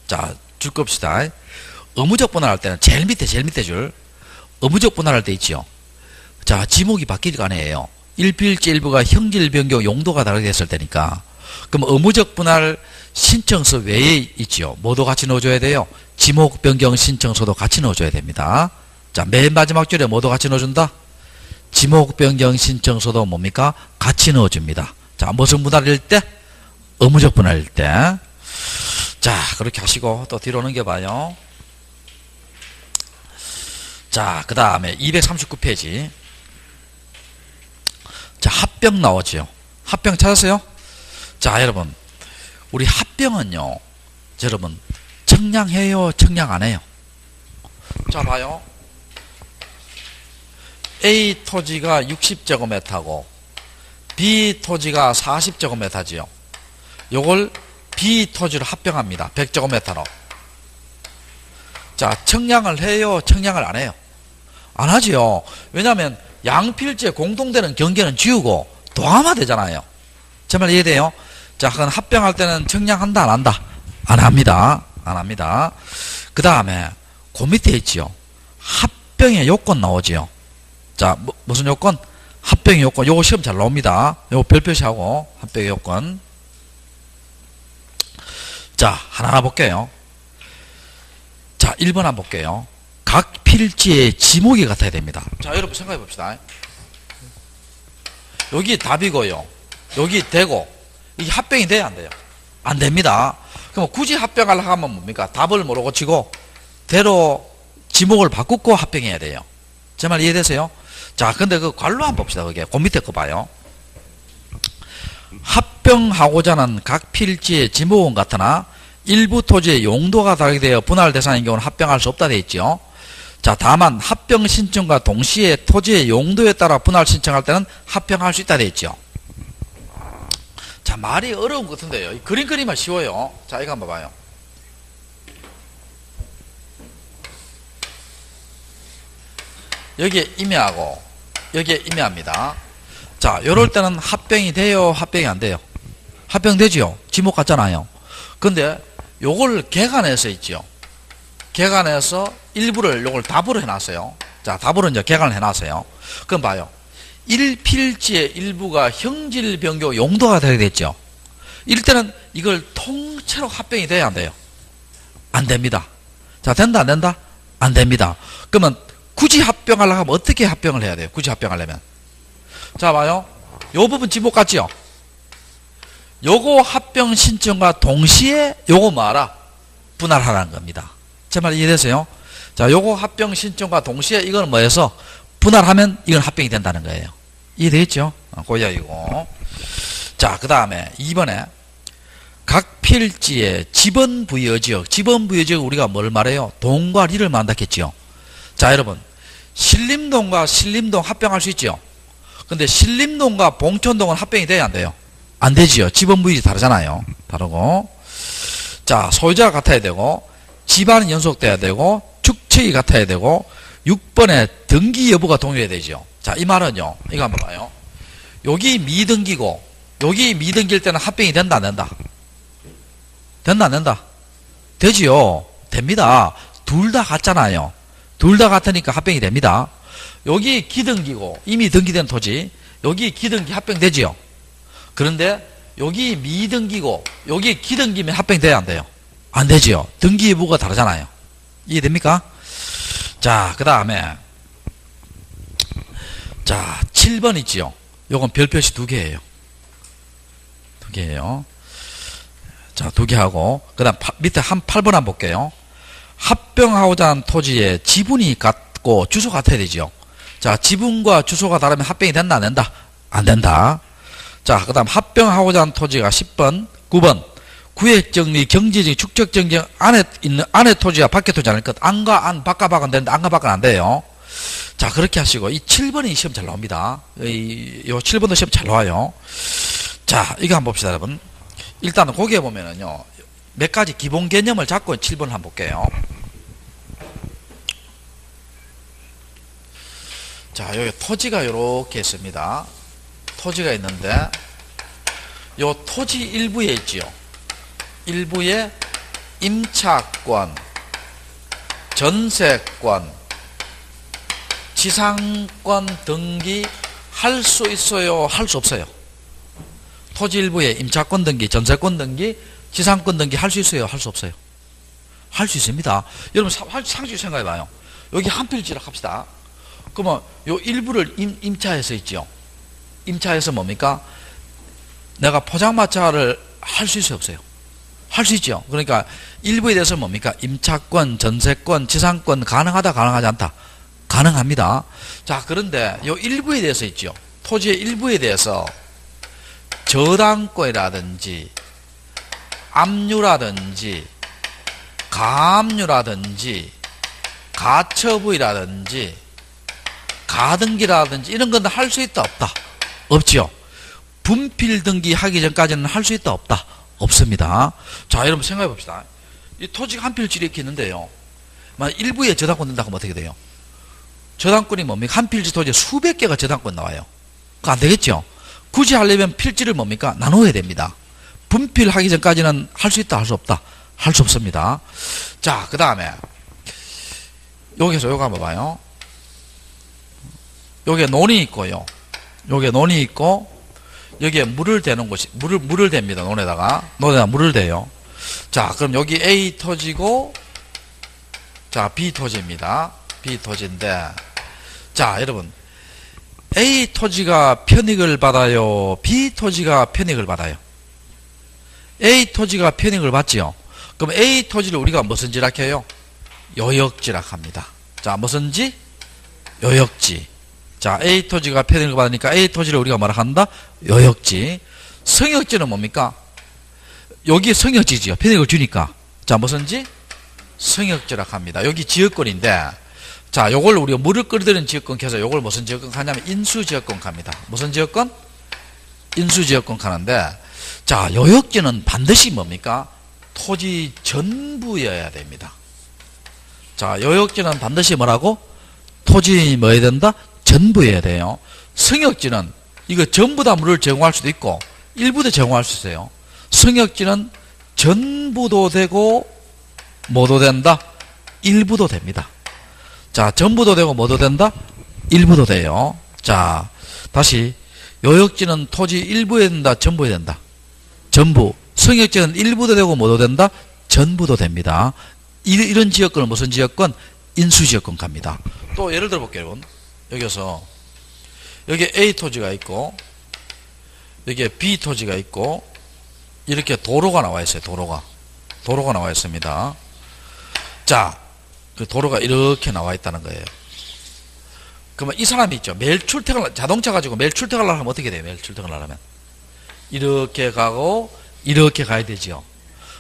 자, 줄 겁시다. 의무적 분할할 때는 제일 밑에 줄 의무적 분할할 때 있지요. 자, 지목이 바뀔 거 아니에요. 1필지 일부가 형질 변경 용도가 다르게 됐을 때니까. 그럼 의무적 분할 신청서 외에 있지요. 뭐도 같이 넣어줘야 돼요? 지목 변경 신청서도 같이 넣어줘야 됩니다. 자, 맨 마지막 줄에 뭐도 같이 넣어준다? 지목 변경 신청서도 뭡니까? 같이 넣어줍니다. 자, 무슨 분할일 때? 의무적 분할일 때. 자, 그렇게 하시고 또 뒤로 넘겨봐요. 자, 그 다음에 239페이지. 자, 합병 나오죠. 합병 찾았어요? 자, 여러분, 우리 합병은요, 여러분, 청량해요, 청량 안 해요? 자, 봐요. A 토지가 60제곱미터고 B 토지가 40제곱미터지요. 요걸 B 토지로 합병합니다. 100제곱미터로. 자, 청량을 해요, 청량을 안 해요? 안 하지요. 왜냐하면 양필지에 공통되는 경계는 지우고 도함화 되잖아요. 제 말 이해돼요? 자, 그건 합병할 때는 청량한다, 안 한다? 안 합니다. 안 합니다. 그 다음에 그 밑에 있지요. 합병의 요건 나오지요. 자, 무슨 요건? 합병의 요건. 요거 시험 잘 나옵니다. 요거 별표시하고 합병의 요건. 자, 하나하나 볼게요. 자, 1번 한번 볼게요. 각 필지의 지목이 같아야 됩니다. 자, 여러분 생각해 봅시다. 여기 답이고요. 여기 되고, 이게 합병이 돼야 안 돼요? 안 됩니다. 그럼 굳이 합병하려고 하면 뭡니까? 답을 뭐로 고치고, 대로 지목을 바꾸고 합병해야 돼요. 제 말 이해되세요? 자, 근데 그 관로 한번 봅시다. 그게. 그 밑에 거 봐요. 합병하고자 하는 각 필지의 지목은 같으나, 일부 토지의 용도가 다르게 되어 분할 대상인 경우는 합병할 수 없다 되어 있죠. 자, 다만 합병 신청과 동시에 토지의 용도에 따라 분할 신청할 때는 합병할 수 있다 되어 있죠. 자, 말이 어려운 것 같은데요. 이 그림은 쉬워요. 자, 이거 한번 봐요. 여기에 임야하고 여기에 임야입니다. 자, 요럴 때는 합병이 돼요, 합병이 안 돼요? 합병되지요. 지목 같잖아요. 근데 요걸 개간해서 있죠. 개간해서 일부를 요걸 답으로 해놨어요. 자, 답으로 이제 개간을 해놨어요. 그럼 봐요. 1필지의 일부가 형질 변경 용도가 되게 됐죠. 이럴 때는 이걸 통째로 합병이 돼야 안 돼요? 안 됩니다. 자, 된다, 안 된다? 안 됩니다. 그러면 굳이 합병하려고 하면 어떻게 합병을 해야 돼요? 굳이 합병하려면. 자, 봐요. 요 부분 지목 같지요? 요거 합병 신청과 동시에 요거 뭐하라? 분할하라는 겁니다. 제 말 이해되세요? 자, 요거 합병 신청과 동시에 이거는 뭐해서 분할하면 이건 합병이 된다는 거예요. 이해되겠죠? 고야 이거. 자, 그 다음에 2번에 각 필지의 지번 부여지역. 지번 부여지역 우리가 뭘 말해요? 동과 리를 말한다 했지요. 자, 여러분. 신림동과 신림동 합병할 수 있죠? 근데 신림동과 봉천동은 합병이 돼야 안 돼요? 안 되지요. 지번 부여지 다르잖아요. 다르고. 자, 소유자가 같아야 되고, 집안은 연속돼야 되고, 축척이 같아야 되고, 6번에 등기 여부가 동일해야 되죠. 자, 이 말은요. 이거 한번 봐요. 여기 미등기고, 여기 미등기일 때는 합병이 된다, 안 된다? 된다, 안 된다? 되지요. 됩니다. 둘 다 같잖아요. 둘 다 같으니까 합병이 됩니다. 여기 기등기고, 이미 등기된 토지, 여기 기등기 합병되지요. 그런데 여기 미등기고, 여기 기등기면 합병돼야 안 돼요? 안 되지요. 등기 여부가 다르잖아요. 이해됩니까? 자, 그 다음에, 자, 7번 있지요. 요건 별표시 2개예요. 2개예요. 자, 2개 하고, 그 다음 밑에 8번 한번 볼게요. 합병하고자 하는 토지에 지분이 같고 주소 같아야 되죠. 자, 지분과 주소가 다르면 합병이 된다, 안 된다? 안 된다. 자, 그 다음 합병하고자 하는 토지가 10번, 9번. 구획정리, 경지정리, 축적정리 안에 있는, 안에 토지와 밖에 토지 아닐 것. 안과 안, 밖과 밖은 되는데 안과 밖은 안 돼요. 자, 그렇게 하시고, 이 7번이 시험 잘 나옵니다. 요 7번도 시험 잘 나와요. 자, 이거 한번 봅시다, 여러분. 일단은 거기에 보면은요, 몇 가지 기본 개념을 잡고 7번 한번 볼게요. 자, 여기 토지가 요렇게 있습니다. 토지가 있는데, 요 토지 일부에 있지요. 일부에 임차권, 전세권, 지상권 등기 할 수 있어요? 할 수 없어요? 토지 일부에 임차권 등기, 전세권 등기, 지상권 등기 할 수 있어요? 할 수 없어요? 할 수 있습니다. 여러분 상식적으로 생각해봐요. 여기 한 필지라 합시다. 그러면 요 일부를 임차해서 있죠. 임차해서 뭡니까? 내가 포장마차를 할 수 있어요? 없어요? 할 수 있죠. 그러니까 일부에 대해서 뭡니까? 임차권, 전세권, 지상권 가능하다, 가능하지 않다? 가능합니다. 자, 그런데 요 일부에 대해서 있죠. 토지의 일부에 대해서 저당권이라든지 압류라든지 가압류라든지 가처분이라든지 가등기라든지 이런 건 할 수 있다, 없다? 없죠. 분필 등기 하기 전까지는 할 수 있다, 없다? 없습니다. 자, 여러분 생각해 봅시다. 이 토지가 한 필지 이렇게 있는데요. 만약 일부에 저당권 된다고 하면 어떻게 돼요? 저당권이 뭡니까? 한 필지 토지에 수백 개가 저당권 나와요. 그거 안 되겠죠? 굳이 하려면 필지를 뭡니까? 나눠야 됩니다. 분필하기 전까지는 할 수 있다, 할 수 없다? 할 수 없습니다. 자, 그 다음에 여기서 요거 한번 봐요. 여기에 논이 있고요. 여기에 논이 있고 여기에 물을 대는 곳이 물을 댑니다. 논에다가 물을 대요. 자, 그럼 여기 A 토지고 자, B 토지입니다. B 토지인데 자, 여러분 A 토지가 편익을 받아요? B 토지가 편익을 받아요? A 토지가 편익을 받지요. 그럼 A 토지를 우리가 무슨 지락해요? 요역지락 합니다. 자, 무슨지? 요역지. 자, A 토지가 편익을 받으니까 A 토지를 우리가 뭐라 한다? 요역지. 성역지는 뭡니까? 여기 성역지지요. 편익을 주니까. 자, 무슨지? 성역지락 합니다. 여기 지역권인데, 자, 요걸 우리가 물을 끓이드는 지역권 켜서 요걸 무슨 지역권 하냐면 인수지역권 갑니다. 무슨 지역권? 인수지역권 가는데, 자, 요역지는 반드시 뭡니까? 토지 전부여야 됩니다. 자, 요역지는 반드시 뭐라고? 토지 뭐 해야 된다? 전부여야 돼요. 성역지는 이거 전부 다 물을 제공할 수도 있고 일부도 제공할 수 있어요. 성역지는 전부도 되고 뭐도 된다? 일부도 됩니다. 자, 전부도 되고 뭐도 된다? 일부도 돼요. 자, 다시 요역지는 토지 일부에 된다? 전부에 된다? 전부. 성역지는 일부도 되고 뭐도 된다? 전부도 됩니다. 이런 지역권은 무슨 지역권? 인수지역권 갑니다. 또 예를 들어 볼게요, 여러분. 여기서 여기 A 토지가 있고 여기에 B 토지가 있고 이렇게 도로가 나와 있어요. 도로가 나와 있습니다. 자, 그 도로가 이렇게 나와 있다는 거예요. 그러면 이 사람이 있죠. 매일 자동차 가지고 매일 출퇴근을 하면 어떻게 돼요? 매일 출퇴근을 하면 이렇게 가고 이렇게 가야 되지요.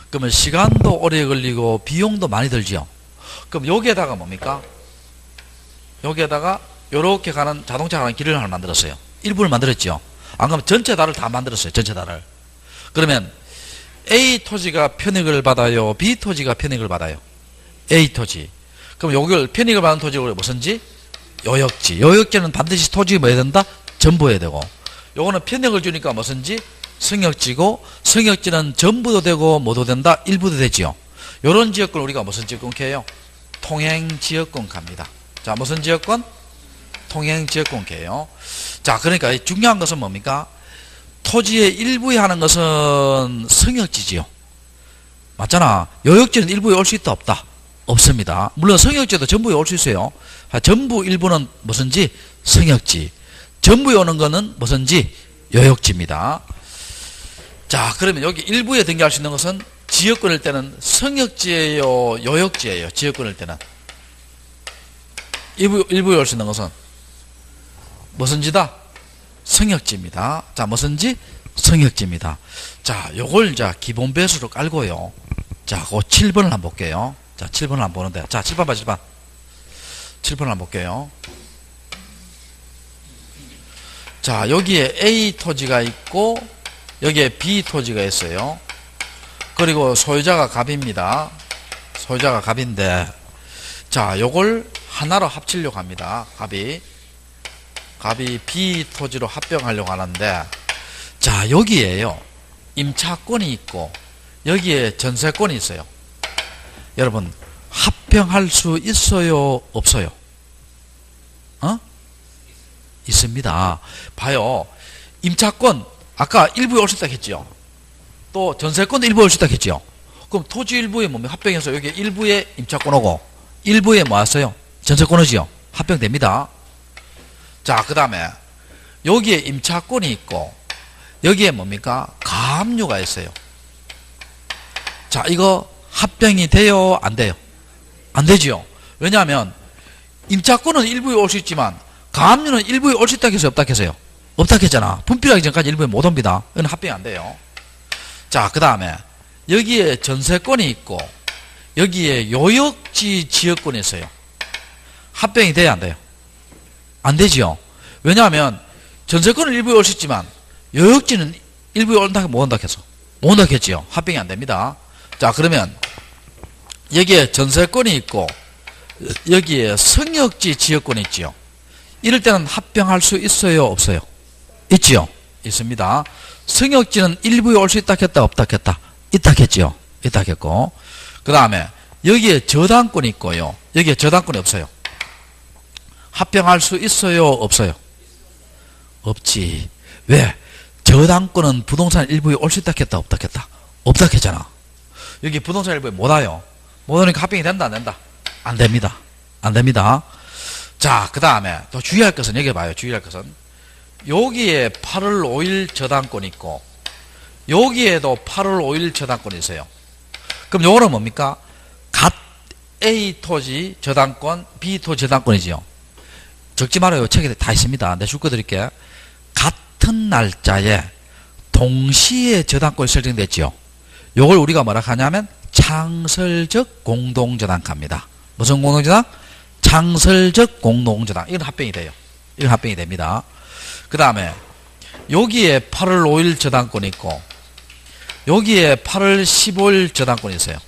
그러면 시간도 오래 걸리고 비용도 많이 들지요. 그럼 여기에다가 뭡니까? 여기에다가 요렇게 가는 자동차 가는 길을 하나 만들었어요. 일부를 만들었죠. 안 그러면 전체 달을 다 만들었어요. 전체 달을. 그러면 A 토지가 편익을 받아요? B 토지가 편익을 받아요? A 토지. 그럼 여기를 편익을 받는 토지가 무슨지? 요역지. 요역지는 반드시 토지 뭐 해야 된다? 전부 해야 되고. 요거는 편익을 주니까 무슨지? 성역지고, 성역지는 전부도 되고 뭐도 된다? 일부도 되지요. 요런 지역권 우리가 무슨 지역권 해요? 통행지역권 갑니다. 자, 무슨 지역권? 통행지역권 해요. 자, 그러니까 중요한 것은 뭡니까? 토지의 일부에 하는 것은 성역지지요. 맞잖아. 요역지는 일부에 올 수 있다 없다? 없습니다. 물론 성역지도 전부에 올 수 있어요. 전부 일부는 무슨지? 성역지. 전부에 오는 거는 무슨지? 요역지입니다. 자, 그러면 여기 일부에 등기할 수 있는 것은 지역권일 때는 성역지예요, 요역지예요. 지역권일 때는 일부에 올 수 있는 것은 무슨지다? 성역지입니다. 자, 무슨지? 성역지입니다. 자, 요걸 자 기본 배수로 깔고요. 자, 그 7번을 한번 볼게요. 자, 7번을 한번 보는데, 자, 7번 봐, 7번. 7번을 한번 볼게요. 자, 여기에 A 토지가 있고 여기에 B 토지가 있어요. 그리고 소유자가 갑입니다. 소유자가 갑인데, 자, 요걸 하나로 합치려고 합니다. 갑이 B 토지로 합병하려고 하는데, 자, 여기에요. 임차권이 있고, 여기에 전세권이 있어요. 여러분, 합병할 수 있어요? 없어요? 있습니다. 봐요. 임차권, 아까 일부에 올 수 있다 했죠. 또 전세권도 일부에 올 수 있다 했죠. 그럼 토지 일부에 뭡니까? 합병해서 여기 일부에 임차권 오고, 일부에 뭐 왔어요? 전세권 오지요. 합병됩니다. 자, 그 다음에 여기에 임차권이 있고 여기에 뭡니까? 가압류가 있어요. 자, 이거 합병이 돼요? 안 돼요? 안 되지요. 왜냐하면 임차권은 일부에 올 수 있지만 가압류는 일부에 올 수 있다 해서 없다 해서요? 없다 했잖아. 분필하기 전까지 일부에 못 옵니다. 이건 합병이 안 돼요. 자, 그 다음에 여기에 전세권이 있고 여기에 요역지 지역권이 있어요. 합병이 돼야 안 돼요? 안 되지요. 왜냐하면 전세권은 일부에 올 수 있지만 요역지는 일부에 온다 못 온다 해서 못 온다 했지요. 합병이 안 됩니다. 자, 그러면 여기에 전세권이 있고 여기에 성역지 지역권이 있지요. 이럴 때는 합병할 수 있어요? 없어요? 있지요. 있습니다. 성역지는 일부에 올 수 있다 했다 없다 했다? 있다 했지요. 있다 했고, 그 다음에 여기에 저당권이 있고요. 여기에 저당권이 없어요. 합병할 수 있어요? 없어요? 없지. 왜? 저당권은 부동산 일부에 올 수 있다 했다 없다 했다? 없다 했잖아. 여기 부동산 일부에 못 와요. 못 오니까 합병이 된다 안 된다? 안 됩니다. 안 됩니다. 자, 그 다음에 또 주의할 것은 여기 봐요. 주의할 것은 여기에 8월 5일 저당권이 있고 여기에도 8월 5일 저당권이 있어요. 그럼 요거는 뭡니까? 갓 A 토지 저당권, B 토지 저당권이지요. 적지 말아요. 책에 다 있습니다. 내가 줄 거 드릴게. 같은 날짜에 동시에 저당권이 설정됐지요. 요걸 우리가 뭐라 하냐면 창설적 공동저당합니다. 무슨 공동저당? 창설적 공동저당. 이건 합병이 돼요. 이건 합병이 됩니다. 그 다음에 여기에 8월 5일 저당권이 있고 여기에 8월 15일 저당권이 있어요.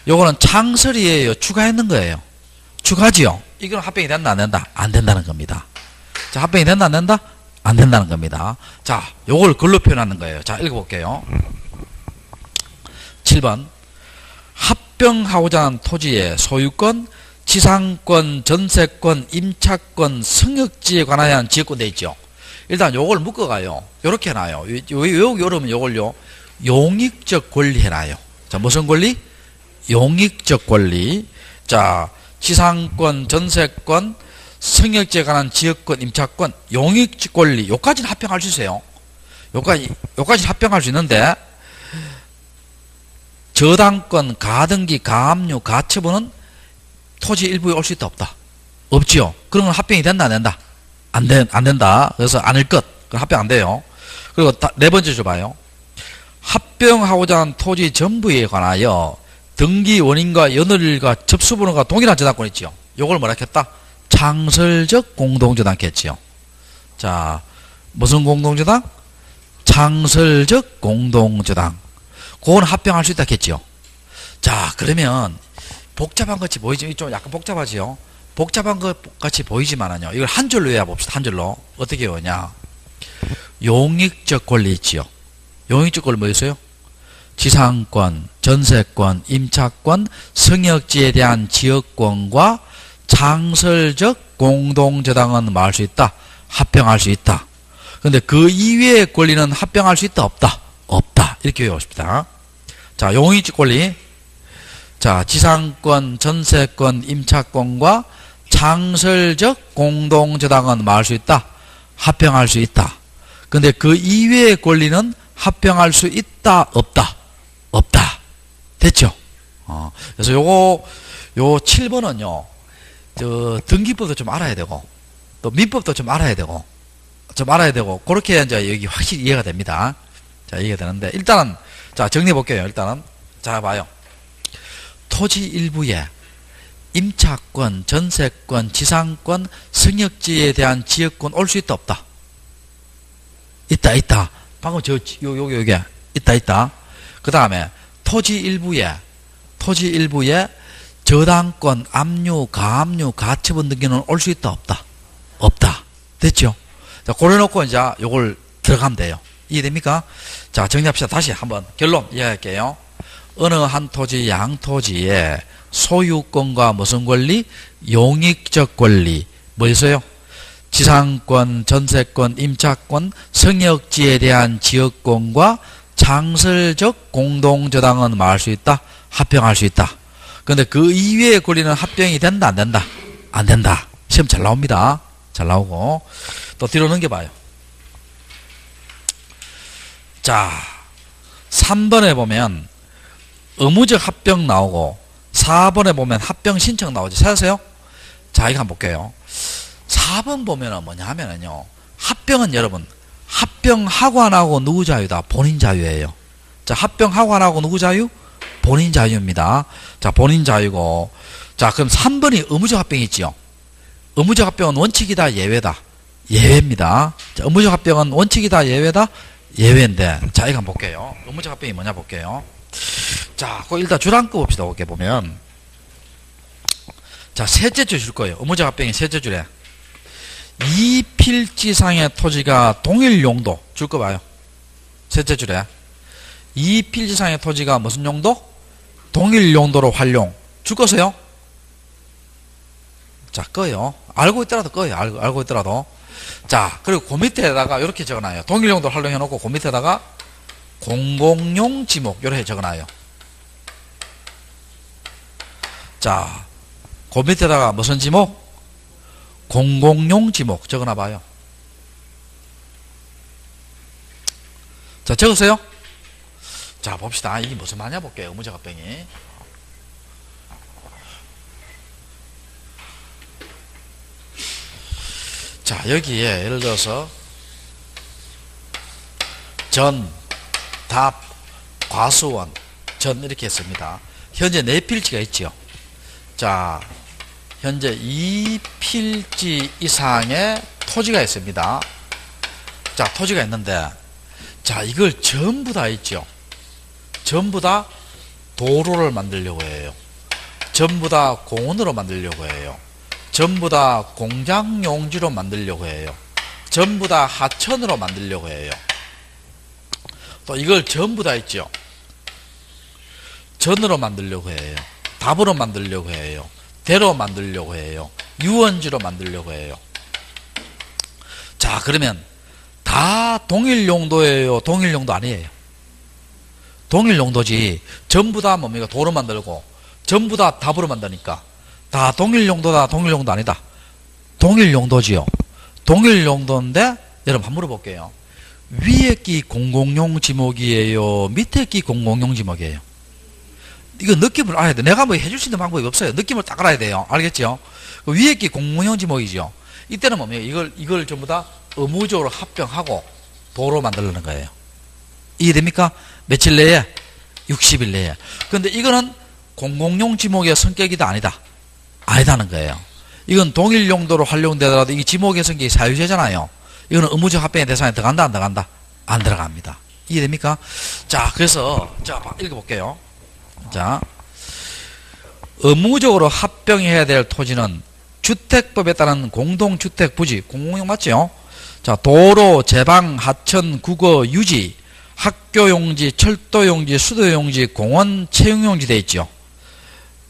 요거는 창설이에요? 추가했는 거예요? 추가지요? 이건 합병이 된다 안 된다? 안 된다는 겁니다. 자, 합병이 된다 안 된다? 안 된다는 겁니다. 자, 요걸 글로 표현하는 거예요. 자, 읽어볼게요. 7번 합병하고자 하는 토지의 소유권, 지상권, 전세권, 임차권, 성역지에 관한 지역권 돼 있죠. 일단 요걸 묶어가요. 요렇게 해놔요. 요러면 요걸요 용익적 권리 해놔요. 자, 무슨 권리? 용익적 권리. 자, 지상권, 전세권, 승역지에 관한 지역권, 임차권, 용익 권리, 요까지는 합병할 수 있어요. 요까지는 합병할 수 있는데, 저당권, 가등기, 가압류, 가처분은 토지 일부에 올 수 있다, 없다? 없지요. 그런 건 합병이 된다, 안 된다? 안 된다. 그래서 아닐 것. 그럼 합병 안 돼요. 그리고 네 번째 줘봐요. 합병하고자 하는 토지 전부에 관하여 등기 원인과 연월일과 접수번호가 동일한 저당권 있지요. 요걸 뭐라 했다? 창설적 공동저당했지요. 자, 무슨 공동저당? 창설적 공동저당. 그건 합병할 수 있다 했지요. 자, 그러면 복잡한 것이 보이죠? 좀 약간 복잡하지요? 복잡한 것 같이 보이지만은요. 이걸 한 줄로 외워 봅시다. 한 줄로. 어떻게 외우냐? 용익적 권리 있지요. 용익적 권리 뭐 있어요? 지상권, 전세권, 임차권, 승역지에 대한 지역권과 창설적 공동저당은 뭐 할 수 있다? 합병할 수 있다. 근데 그 이외의 권리는 합병할 수 있다? 없다? 없다. 이렇게 외우십시다. 자, 용익적 권리. 자, 지상권, 전세권, 임차권과 창설적 공동저당은 뭐 할 수 있다? 합병할 수 있다. 근데 그 이외의 권리는 합병할 수 있다? 없다? 없다. 됐죠? 그래서 요 7번은요, 등기법도 좀 알아야 되고, 또 민법도 좀 알아야 되고, 그렇게 이제 여기 확실히 이해가 됩니다. 자, 이해가 되는데, 일단은, 자, 정리해 볼게요. 일단은. 자, 봐요. 토지 일부에 임차권, 전세권, 지상권, 승역지에 대한 지역권 올 수 있다, 없다? 있다. 방금 요게 있다. 그 다음에 토지 일부에 저당권, 압류, 가압류, 가처분 등기는 올 수 있다, 없다? 없다. 됐죠? 자, 고려놓고 이제 요걸 들어가면 돼요. 이해됩니까? 자, 정리합시다. 다시 한번 결론 이해할게요. 어느 한 토지, 양토지에 소유권과 무슨 권리? 용익적 권리. 뭐 있어요? 지상권, 전세권, 임차권, 승역지에 대한 지역권과 창설적 공동저당은 뭐 할 수 있다? 합병할 수 있다. 근데 그 이외의 권리는 합병이 된다, 안 된다? 안 된다. 시험 잘 나옵니다. 잘 나오고. 또 뒤로 넘겨봐요. 자, 3번에 보면 의무적 합병 나오고 4번에 보면 합병 신청 나오죠. 찾으세요? 자, 이거 한번 볼게요. 4번 보면은 뭐냐 하면은요, 합병은 여러분, 합병하고 안 하고 누구 자유다? 본인 자유예요. 자, 합병하고 안 하고 누구 자유? 본인 자유입니다. 자, 본인 자유고. 자, 그럼 3번이 의무적 합병이 있지요. 의무적 합병은 원칙이다, 예외다? 예외입니다. 자, 의무적 합병은 원칙이다, 예외다? 예외인데. 자, 이거 한번 볼게요. 의무적 합병이 뭐냐 볼게요. 자, 그 일단 줄 거 봅시다. 이렇게 보면. 자, 셋째 줄 줄 거예요. 의무적 합병이 셋째 줄에. 이 필지상의 토지가 동일 용도. 줄 거 봐요. 셋째 줄에. 이 필지상의 토지가 무슨 용도? 동일 용도로 활용. 줄 거세요? 자, 꺼요. 알고 있더라도 꺼요. 알고 있더라도. 자, 그리고 그 밑에다가 이렇게 적어놔요. 동일 용도로 활용해 놓고 그 밑에다가 공공용 지목 이렇게 적어놔요. 자, 그 밑에다가 무슨 지목? 공공용 지목 적어놔봐요. 자, 적으세요. 자, 봅시다. 이게 무슨 말이냐 볼게요. 의무적 합병이. 자, 여기에 예를 들어서 전, 답, 과수원, 전 이렇게 했습니다. 현재 4필지가 있죠. 자, 현재 2필지 이상의 토지가 있습니다. 자, 토지가 있는데, 자, 이걸 전부 다 있죠. 전부 다 도로를 만들려고 해요. 전부 다 공원으로 만들려고 해요. 전부 다 공장 용지로 만들려고 해요. 전부 다 하천으로 만들려고 해요. 또 이걸 전부 다 있죠. 전으로 만들려고 해요. 답으로 만들려고 해요. 대로 만들려고 해요. 유원지로 만들려고 해요. 자, 그러면 다 동일 용도예요? 동일 용도 아니에요? 동일 용도지. 전부 다 뭡니까? 도로 만들고 전부 다 답으로 만드니까 다 동일 용도다, 동일 용도 아니다. 동일 용도지요. 동일 용도인데, 여러분 한번 물어볼게요. 위에 끼 공공용 지목이에요? 밑에 끼 공공용 지목이에요? 이거 느낌을 알아야 돼. 내가 뭐 해줄 수 있는 방법이 없어요. 느낌을 딱 알아야 돼요. 알겠죠? 위에 끼 공공용 지목이죠. 이때는 뭡니까? 이걸 전부 다 의무적으로 합병하고 도로 만들려는 거예요. 이해됩니까? 며칠 내에? 60일 내에. 근데 이거는 공공용 지목의 성격이다, 아니다? 아니다는 거예요. 이건 동일 용도로 활용되더라도 이 지목의 성격이 사유제잖아요. 이거는 의무적 합병의 대상에 들어간다, 안 들어간다? 안 들어갑니다. 이해됩니까? 자, 그래서, 자, 읽어볼게요. 자, 의무적으로 합병해야 될 토지는 주택법에 따른 공동주택 부지, 공공용 맞죠? 자, 도로, 제방, 하천, 국어, 유지, 학교용지, 철도용지, 수도용지, 공원, 채용용지 되어 있죠.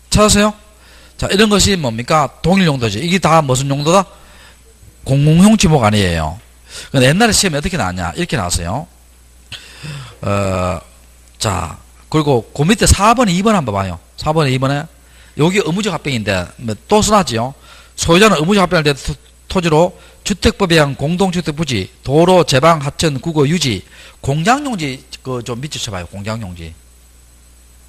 찾았어요? 자, 이런 것이 뭡니까? 동일용도지. 이게 다 무슨 용도다? 공공용 지목 아니에요. 근데 옛날에 시험에 어떻게 나왔냐? 이렇게 나왔어요. 자, 그리고 그 밑에 4번, 2번 한번 봐요. 4번, 2번에. 여기 의무적 합병인데, 또 써놨지요. 소유자는 의무적 합병할 때 토지로 주택법에 의한 공동주택 부지, 도로, 제방, 하천, 국어, 유지, 공장용지, 그 좀 밑에 쳐봐요. 공장용지.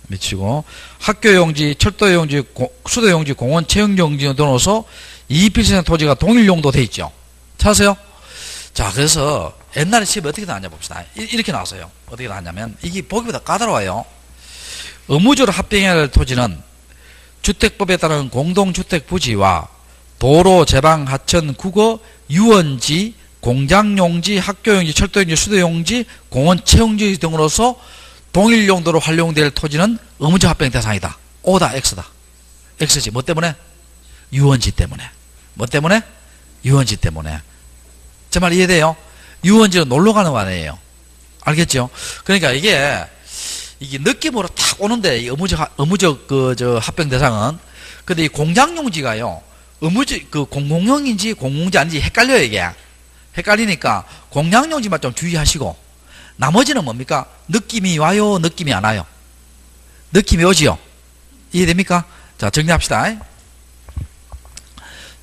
미치고, 학교용지, 철도용지, 수도용지, 공원, 채용용지 등으로서 2필생 토지가 동일용도 돼 있죠. 찾으세요? 자, 그래서 옛날에 시험이 어떻게 나왔냐 봅시다. 이렇게 나왔어요. 어떻게 나왔냐면, 이게 보기보다 까다로워요. 의무적으로 합병해야 할 토지는 주택법에 따른 공동주택 부지와 도로, 제방, 하천, 국어, 유원지, 공장용지, 학교용지, 철도용지, 수도용지, 공원, 채용지 등으로서 동일 용도로 활용될 토지는 의무적 합병 대상이다. O다, X다. X지. 뭐 때문에? 유원지 때문에. 뭐 때문에? 유원지 때문에. 제 말 이해돼요? 유원지는 놀러 가는 거 아니에요. 알겠죠? 그러니까 이게 느낌으로 탁 오는데, 이 의무적 합병 대상은. 근데 이 공장용지가요, 공공용인지 공공지 아닌지 헷갈려요, 이게. 헷갈리니까 공장용지만 좀 주의하시고, 나머지는 뭡니까? 느낌이 와요, 느낌이 안 와요? 느낌이 오지요? 이해됩니까? 자, 정리합시다.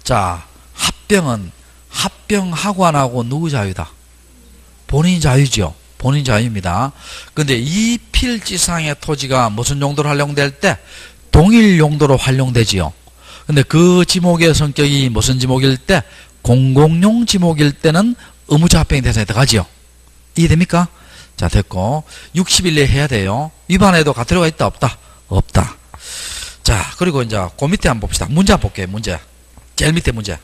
자, 합병은 합병하고 안 하고 누구 자유다? 본인 자유죠. 본인 자유입니다. 근데 이 필지상의 토지가 무슨 용도로 활용될 때? 동일 용도로 활용되지요. 근데 그 지목의 성격이 무슨 지목일 때? 공공용 지목일 때는 의무적 합병 대상에 들어가지요. 이해됩니까? 자, 됐고. 60일 내에 해야 돼요. 위반해도 가태료가 있다, 없다? 없다. 자, 그리고 이제 그 밑에 한번 봅시다. 문제 한번 볼게요, 문제. 제일 밑에 문제.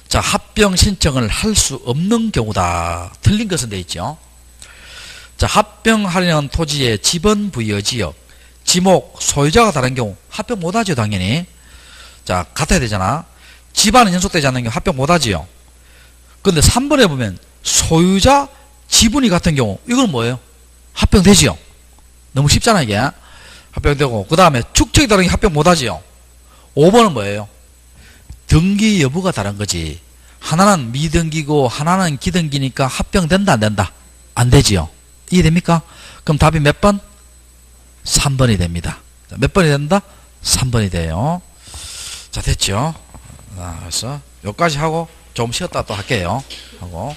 자, 합병 신청을 할 수 없는 경우다. 틀린 것은 돼 있죠. 자, 합병하려는 토지의 지번 부여 지역, 지목, 소유자가 다른 경우 합병 못하죠, 당연히. 자, 같아야 되잖아. 집안은 연속되지 않는 경우 합병 못하지요. 근데 3번에 보면 소유자, 지분이 같은 경우 이건 뭐예요? 합병되지요. 너무 쉽잖아, 이게. 합병되고, 그 다음에 축척이 다른 게 합병 못하지요. 5번은 뭐예요? 등기 여부가 다른 거지. 하나는 미등기고 하나는 기등기니까 합병된다, 안 된다? 안 되지요. 이해됩니까? 그럼 답이 몇 번? 3번이 됩니다. 몇 번이 된다? 3번이 돼요. 자, 됐죠? 그래서 여기까지 하고 좀 쉬었다 또 할게요. 하고